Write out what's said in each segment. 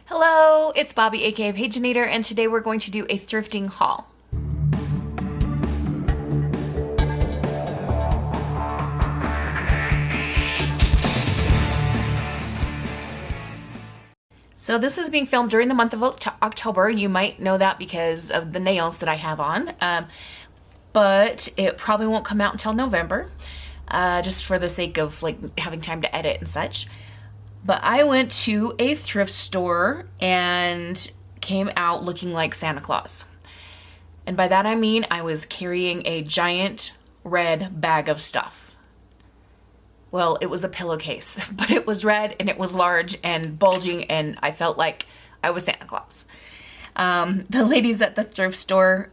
Hello, it's Bobi aka Paginator, and today we're going to do a thrifting haul. So this is being filmed during the month of October. You might know that because of the nails that I have on, but it probably won't come out until November, just for the sake of like having time to edit and such. But I went to a thrift store and came out looking like Santa Claus. And by that I mean I was carrying a giant red bag of stuff. Well, it was a pillowcase, but it was red and it was large and bulging, and I felt like I was Santa Claus. The ladies at the thrift store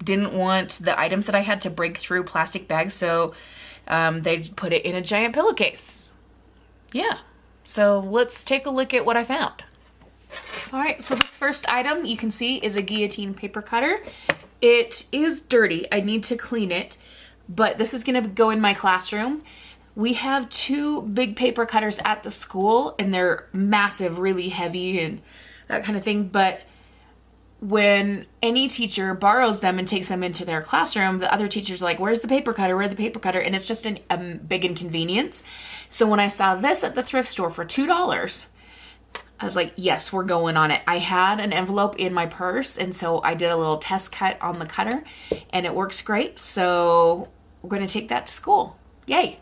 didn't want the items that I had to break through plastic bags, so they put it in a giant pillowcase. Yeah. So let's take a look at what I found. All right, so this first item you can see is a guillotine paper cutter. It is dirty. I need to clean it, but this is gonna go in my classroom. We have two big paper cutters at the school, and they're massive, really heavy and that kind of thing, but when any teacher borrows them and takes them into their classroom, the other teachers are like, where's the paper cutter? Where's the paper cutter? And it's just a big inconvenience. So when I saw this at the thrift store for $2, I was like, yes, we're going on it. I had an envelope in my purse, and so I did a little test cut on the cutter, and it works great. So we're going to take that to school. Yay.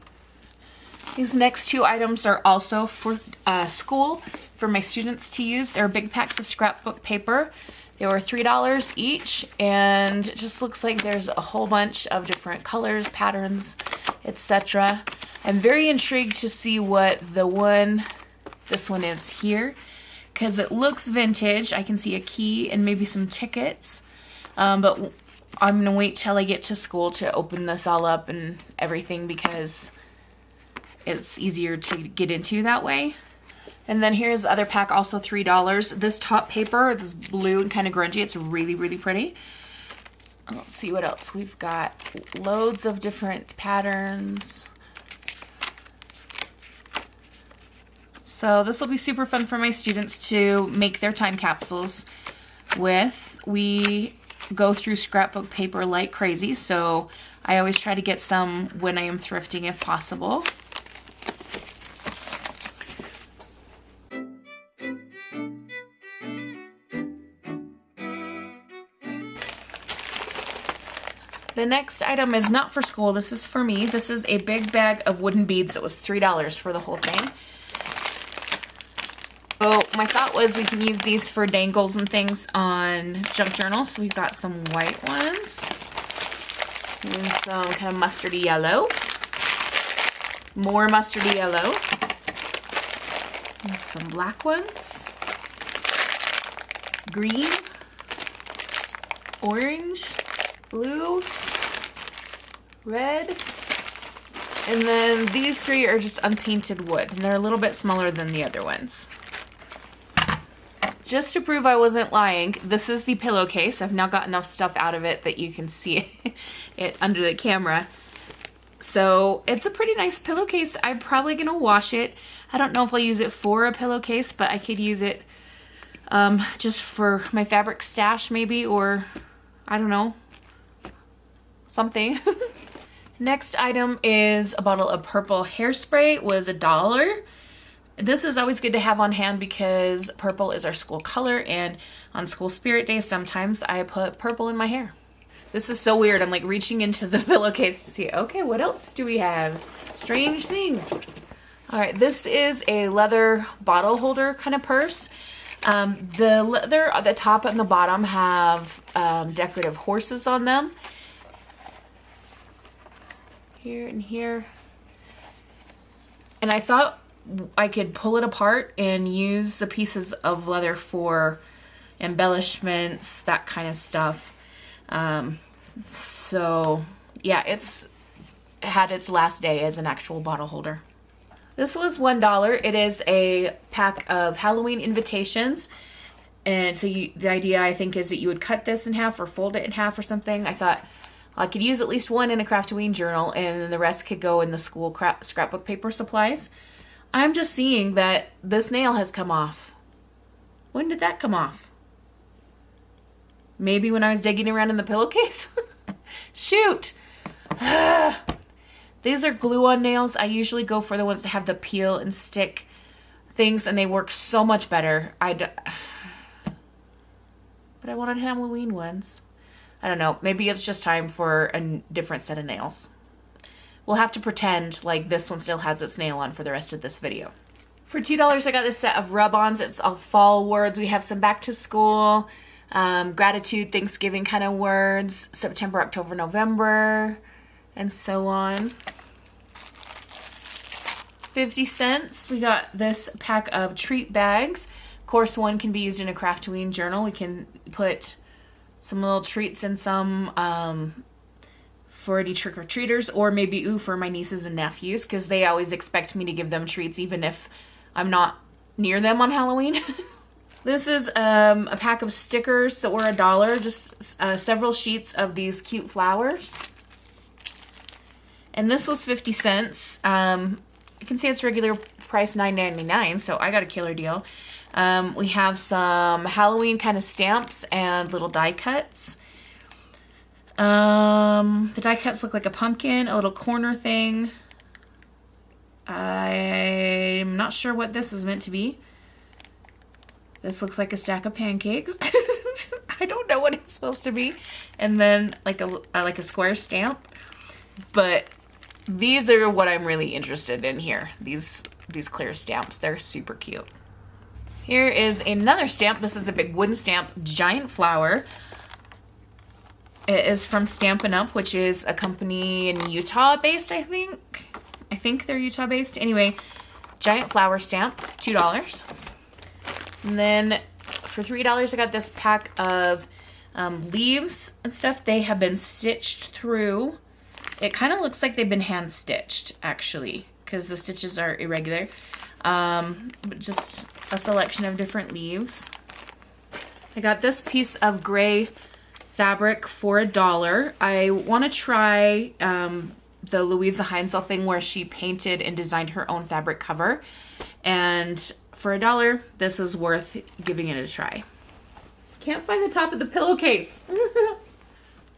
These next two items are also for school, for my students to use. They're big packs of scrapbook paper. They were $3 each, and it just looks like there's a whole bunch of different colors, patterns, etc. I'm very intrigued to see what this one is here, because it looks vintage. I can see a key and maybe some tickets, but I'm gonna wait till I get to school to open this all up and everything, because it's easier to get into that way. And then here's the other pack, also $3. This top paper, this blue and kind of grungy, it's really, really pretty. Let's see what else. We've got loads of different patterns. So this will be super fun for my students to make their time capsules with. We go through scrapbook paper like crazy, so I always try to get some when I am thrifting if possible. The next item is not for school, this is for me. This is a big bag of wooden beads. It was $3 for the whole thing. So my thought was we can use these for dangles and things on junk journals. So we've got some white ones and some kind of mustardy yellow. More mustardy yellow. And some black ones. Green. Orange. Blue, red, and then these three are just unpainted wood, and they're a little bit smaller than the other ones. Just to prove I wasn't lying, this is the pillowcase. I've now got enough stuff out of it that you can see it under the camera. So it's a pretty nice pillowcase. I'm probably gonna wash it. I don't know if I'll use it for a pillowcase, but I could use it just for my fabric stash maybe, or I don't know, something. Next item is a bottle of purple hairspray. It was $1. This is always good to have on hand because purple is our school color, and on school spirit days sometimes I put purple in my hair. This is so weird. I'm like reaching into the pillowcase to see, okay, what else do we have? Strange things. All right, this is a leather bottle holder kind of purse. The leather at the top and the bottom have decorative horses on them. Here and here. And I thought I could pull it apart and use the pieces of leather for embellishments, that kind of stuff. So yeah, it's had its last day as an actual bottle holder. This was $1. It is a pack of Halloween invitations. And so the idea, I think, is that you would cut this in half or fold it in half or something. I thought I could use at least one in a Craftoween journal, and then the rest could go in the school scrapbook paper supplies. I'm just seeing that this nail has come off. When did that come off? Maybe when I was digging around in the pillowcase? Shoot! These are glue-on nails. I usually go for the ones that have the peel and stick things, and they work so much better. But I wanted Halloween ones. I don't know. Maybe it's just time for a different set of nails. We'll have to pretend like this one still has its nail on for the rest of this video. For $2, I got this set of rub-ons. It's all fall words. We have some back to school, gratitude, Thanksgiving kind of words, September, October, November, and so on. 50 cents. We got this pack of treat bags. Of course, one can be used in a Craftoween journal. We can put some little treats in some for any trick-or-treaters, or maybe, ooh, for my nieces and nephews, because they always expect me to give them treats even if I'm not near them on Halloween. This is a pack of stickers that were $1, just several sheets of these cute flowers. And this was 50 cents. You can see it's regular price $9.99, so I got a killer deal. We have some Halloween kind of stamps and little die cuts. The die cuts look like a pumpkin, a little corner thing. I'm not sure what this is meant to be. This looks like a stack of pancakes. I don't know what it's supposed to be. And then like a square stamp. But these are what I'm really interested in here. These clear stamps. They're super cute. Here is another stamp. This is a big wooden stamp, giant flower. It is from Stampin' Up, which is a company in Utah based, I think. I think they're Utah based. Anyway, giant flower stamp, $2. And then for $3, I got this pack of leaves and stuff. They have been stitched through. It kind of looks like they've been hand stitched, actually, because the stitches are irregular. But just a selection of different leaves. I got this piece of gray fabric for $1. I want to try the Louisa Heinzel thing where she painted and designed her own fabric cover. And for $1, this is worth giving it a try. Can't find the top of the pillowcase.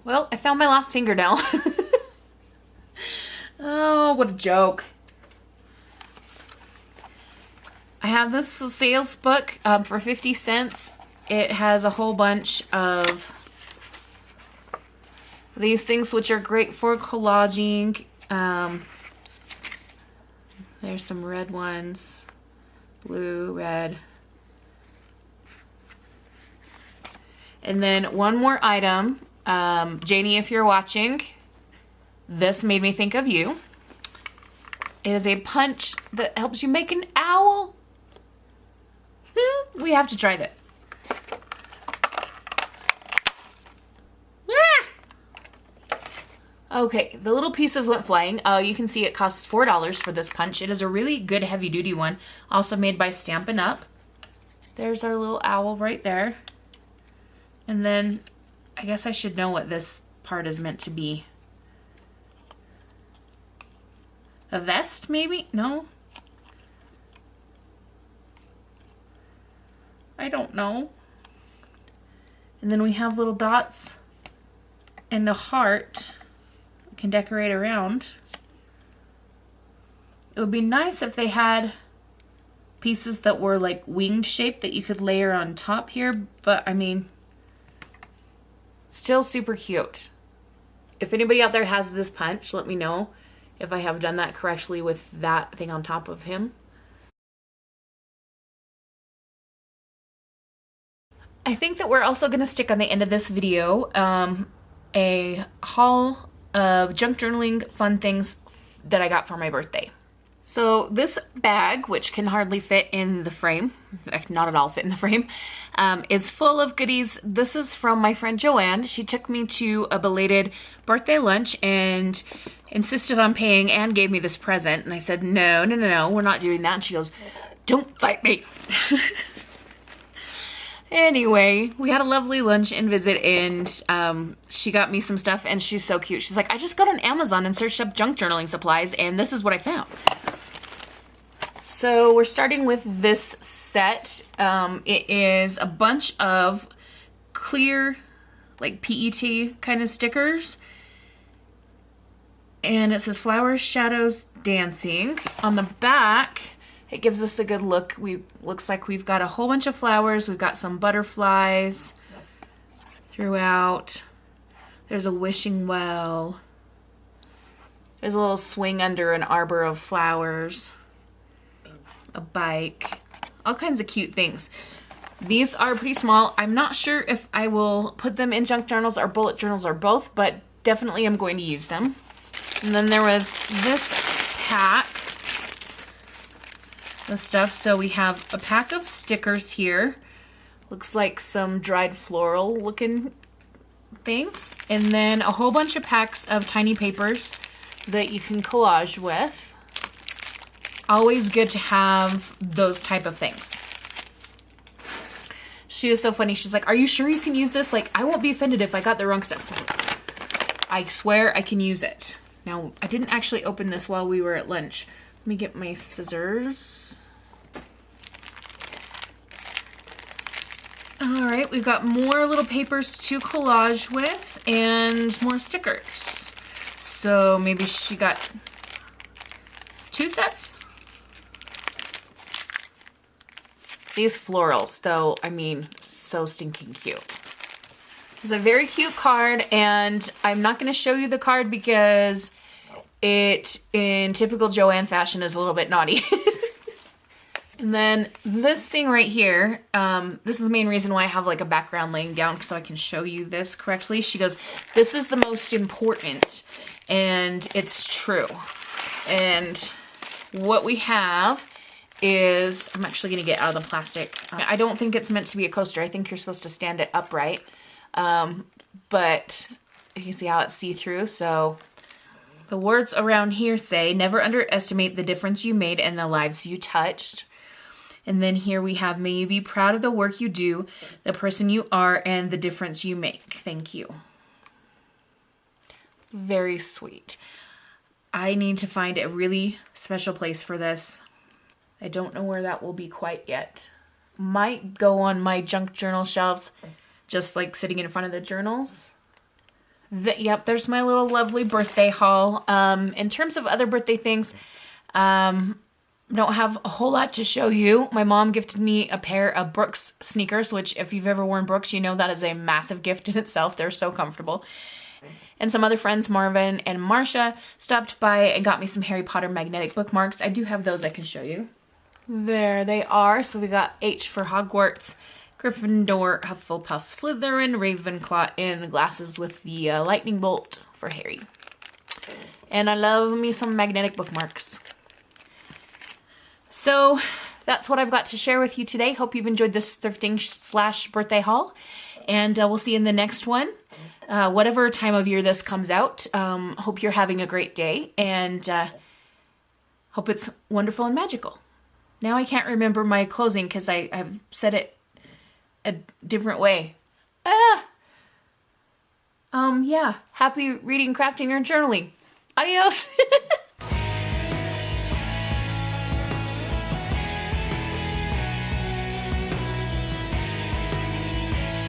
Well, I found my last fingernail. Oh, what a joke. I have this sales book for 50 cents. It has a whole bunch of these things, which are great for collaging. There's some red ones. Blue, red. And then one more item. Janie, if you're watching, this made me think of you. It is a punch that helps you make an owl. We have to try this. Okay, the little pieces went flying. You can see it costs $4 for this punch. It is a really good heavy duty one. Also made by Stampin' Up. There's our little owl right there. And then I guess I should know what this part is meant to be. A vest, maybe? No? I don't know. And then we have little dots and a heart we can decorate around. It would be nice if they had pieces that were like winged shaped that you could layer on top here, but I mean, still super cute. If anybody out there has this punch, let me know if I have done that correctly with that thing on top of him. I think that we're also going to stick on the end of this video a haul of junk journaling fun things that I got for my birthday. So this bag, which can hardly fit in the frame, in fact, not at all fit in the frame, is full of goodies. This is from my friend Joanne. She took me to a belated birthday lunch and insisted on paying and gave me this present. And I said, no, we're not doing that. And she goes, don't fight me. Anyway, we had a lovely lunch and visit, and she got me some stuff, and she's so cute. She's like, I just got on Amazon and searched up junk journaling supplies, and this is what I found. So we're starting with this set. It is a bunch of clear, like PET kind of stickers. And it says flowers, shadows, dancing. On the back, it gives us a good look. Looks like we've got a whole bunch of flowers. We've got some butterflies throughout. There's a wishing well. There's a little swing under an arbor of flowers. A bike. All kinds of cute things. These are pretty small. I'm not sure if I will put them in junk journals or bullet journals or both, but definitely I'm going to use them. And then there was this pack of stuff. So we have a pack of stickers here. Looks like some dried floral looking things. And then a whole bunch of packs of tiny papers that you can collage with. Always good to have those type of things. She was so funny. She's like, are you sure you can use this? Like, I won't be offended if I got the wrong stuff. I swear I can use it. Now, I didn't actually open this while we were at lunch. Let me get my scissors. All right, we've got more little papers to collage with and more stickers. So maybe she got 2 sets? These florals, though, I mean, so stinking cute. It's a very cute card, and I'm not going to show you the card because it, in typical Joanne fashion, is a little bit naughty. And then this thing right here, this is the main reason why I have like a background laying down so I can show you this correctly. She goes, this is the most important, and it's true. And what we have is, I'm actually going to get out of the plastic. I don't think it's meant to be a coaster. I think you're supposed to stand it upright. But you can see how it's see-through. So the words around here say, never underestimate the difference you made and the lives you touched. And then here we have, may you be proud of the work you do, the person you are, and the difference you make. Thank you. Very sweet. I need to find a really special place for this. I don't know where that will be quite yet. Might go on my junk journal shelves, just like sitting in front of the journals. Yep, there's my little lovely birthday haul. In terms of other birthday things, don't have a whole lot to show you. My mom gifted me a pair of Brooks sneakers, which if you've ever worn Brooks, you know that is a massive gift in itself. They're so comfortable. And some other friends, Marvin and Marcia, stopped by and got me some Harry Potter magnetic bookmarks. I do have those I can show you. There they are. So we got H for Hogwarts, Gryffindor, Hufflepuff, Slytherin, Ravenclaw, and glasses with the lightning bolt for Harry. And I love me some magnetic bookmarks. So that's what I've got to share with you today. Hope you've enjoyed this thrifting / birthday haul. And we'll see you in the next one. Whatever time of year this comes out. Hope you're having a great day. And hope it's wonderful and magical. Now I can't remember my closing because I've said it a different way. Yeah. Happy reading, crafting, or journaling. Adios.